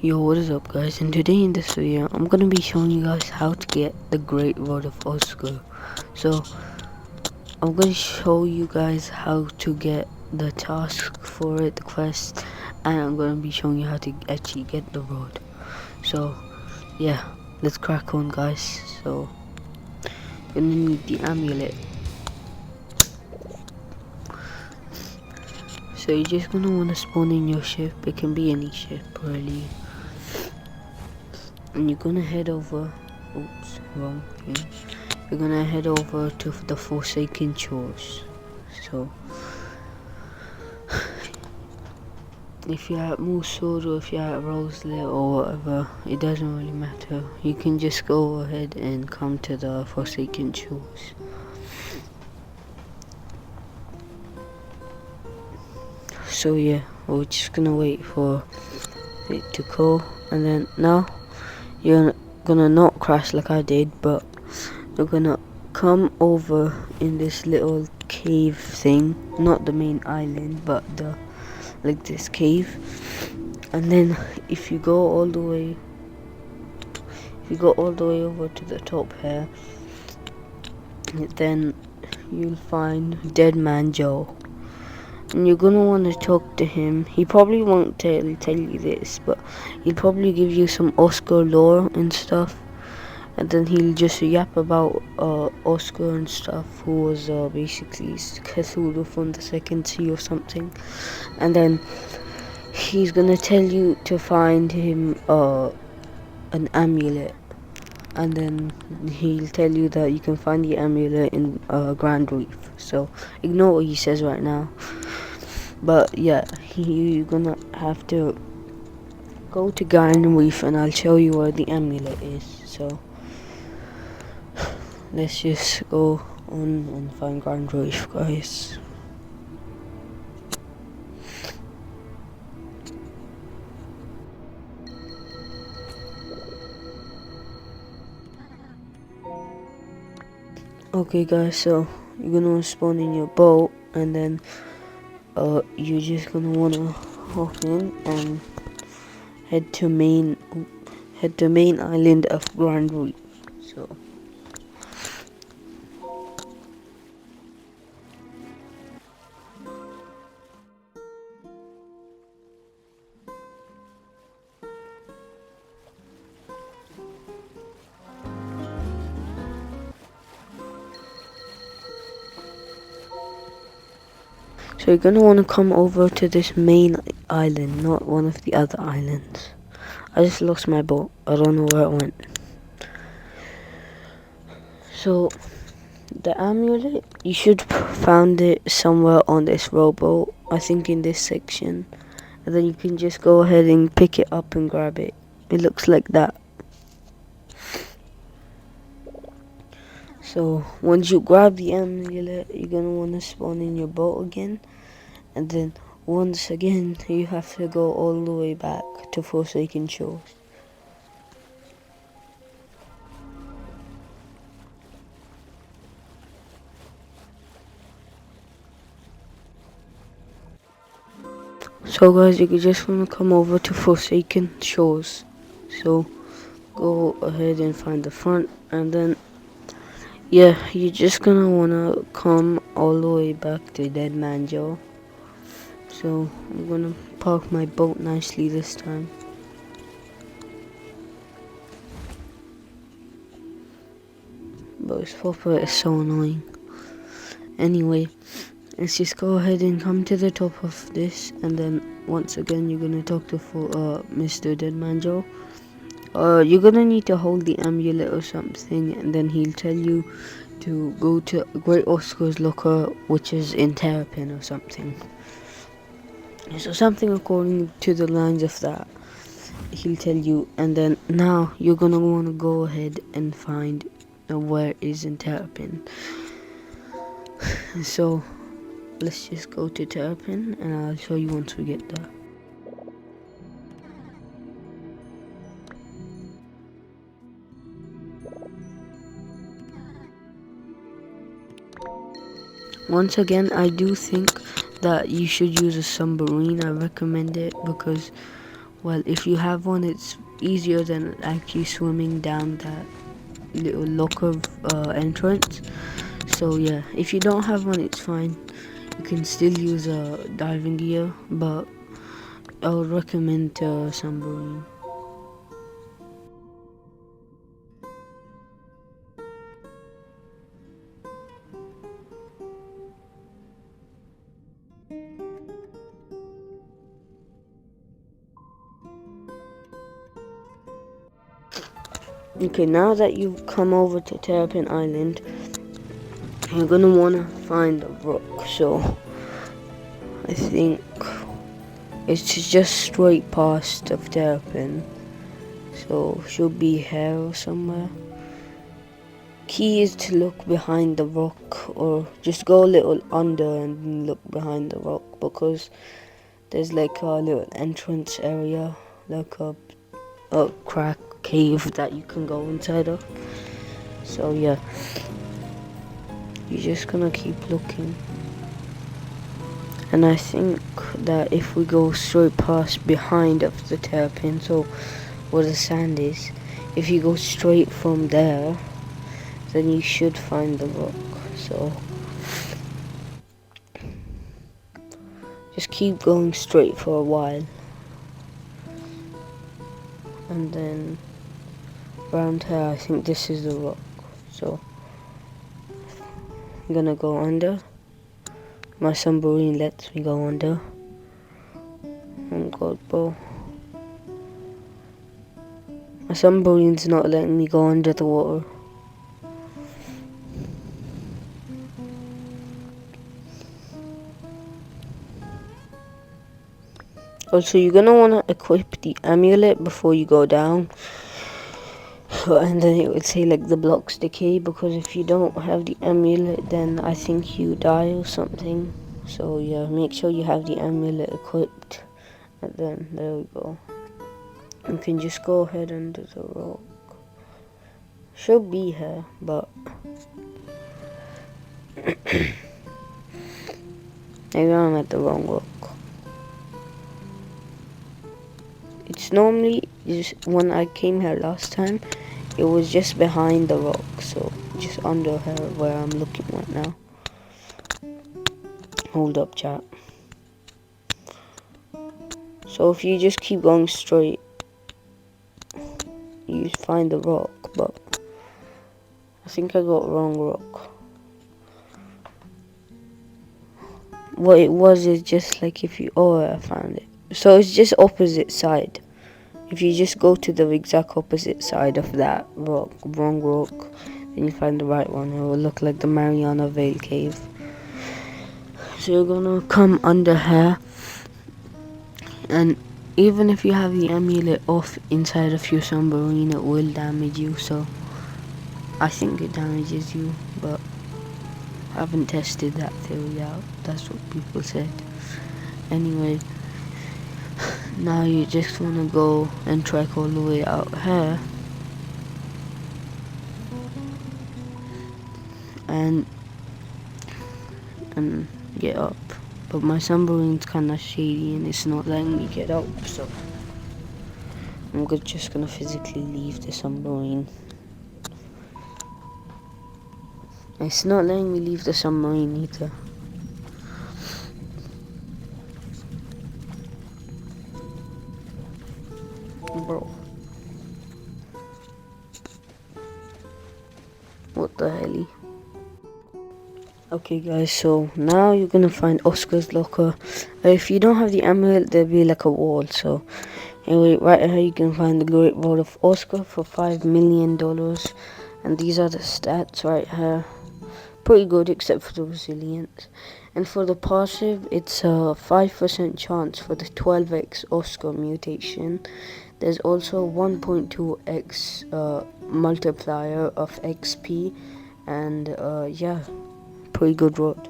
Yo, what is up guys, and today in this video I'm gonna be showing you guys how to get the Great Rod of Osgore. So I'm gonna show you guys how to get the task for it, the quest, and I'm gonna be showing you how to actually get the rod. So yeah, let's crack on guys. So you're gonna need the amulet. So you're just gonna wanna spawn in your ship. It can be any ship really. And you're gonna head over, oops, wrong thing. You're gonna head over to the Forsaken Shores. So if you're at Mosul or if you're at Roselet or whatever, it doesn't really matter. You can just go ahead and come to the Forsaken Shores. So yeah, we're just gonna wait for it to go, and then now you're gonna not crash like I did, but you're gonna come over in this little cave thing, not the main island, but the like this cave. And then if you go all the way over to the top here, then you'll find Dead Man Joe, and you're gonna want to talk to him. He probably won't tell you this, but he'll probably give you some Osgore lore and stuff, and then he'll just yap about Osgore and stuff, who was basically Cthulhu from the Second Sea or something. And then he's gonna tell you to find him an amulet, and then he'll tell you that you can find the amulet in Grand Reef. So ignore what he says right now, but yeah, you're gonna have to go to Grand Reef, and I'll show you where the amulet is. So let's just go on and find Grand Reef, guys. Okay guys, so you're gonna spawn in your boat, and then you're just gonna wanna hop in and head to main island of Grand Reef. So you're gonna wanna come over to this main island, not one of the other islands. I just lost my boat. I don't know where it went. So the amulet, you should found it somewhere on this rowboat, I think in this section, and then you can just go ahead and pick it up and grab it. It looks like that. So once you grab the amulet, you're gonna want to spawn in your boat again, and then once again you have to go all the way back to Forsaken Shores. So guys, you just want to come over to Forsaken Shores. So go ahead and find the front, and then yeah, you're just gonna wanna come all the way back to Dead Man Joe. So I'm gonna park my boat nicely this time. But this popper is so annoying. Anyway, let's just go ahead and come to the top of this, and then once again you're gonna talk to Mr. Dead Man Joe. You're gonna need to hold the amulet or something, and then he'll tell you to go to Great Osgore's locker, which is in Terrapin or something. So something according to the lines of that, he'll tell you, and then now you're gonna want to go ahead and find where is in Terrapin. So let's just go to Terrapin, and I'll show you once we get there. Once again, I do think that you should use a submarine. I recommend it because, well, if you have one, it's easier than actually swimming down that little locker entrance. So yeah, if you don't have one, it's fine. You can still use a diving gear, but I would recommend submarine. Okay, now that you've come over to Terrapin Island, you're gonna wanna find a rock. So I think it's just straight past of Terrapin. So should be here somewhere. Key is to look behind the rock, or just go a little under and look behind the rock, because there's like a little entrance area, like a crack cave that you can go inside of. So yeah, you're just gonna keep looking. And I think that if we go straight past behind of the terrapin, so where the sand is, if you go straight from there, then you should find the rock. So just keep going straight for a while, and then around here I think this is the rock. So I'm gonna go under. My submarine lets me go under. Oh god, bro. My submarine's not letting me go under the water. Also, you're gonna wanna equip the amulet before you go down. And then it would say like the blocks decay, because if you don't have the amulet, then I think you die or something. So yeah, make sure you have the amulet equipped. And then there we go. You can just go ahead under the rock. Should be here, but maybe I'm at the wrong rock. It's normally just when I came here last time, it was just behind the rock, so just under here where I'm looking right now. Hold up, chat. So if you just keep going straight, you find the rock, but I think I got wrong rock. What it was is just like if you, oh, I found it. So it's just opposite side. If you just go to the exact opposite side of that rock, wrong rock, then you find the right one. It will look like the Mariana Vale Cave. So you're gonna come under here, and even if you have the amulet off inside of your submarine, it will damage you. So I think it damages you, but I haven't tested that theory out. That's what people said. Anyway, now you just want to go and trek all the way out here, and get up. But my submarine's kind of shady and it's not letting me get up, so I'm just gonna physically leave the submarine. It's not letting me leave the submarine either. Bro. What the hell? Okay guys, so now you're gonna find Oscar's locker. If you don't have the amulet, there'll be like a wall. So anyway, right here you can find the Great Rod of Oscar for $5 million. And these are the stats right here. Pretty good except for the resilience. And for the passive, it's a 5% chance for the 12x Oscar mutation. There's also 1.2x multiplier of XP, and yeah, pretty good rod.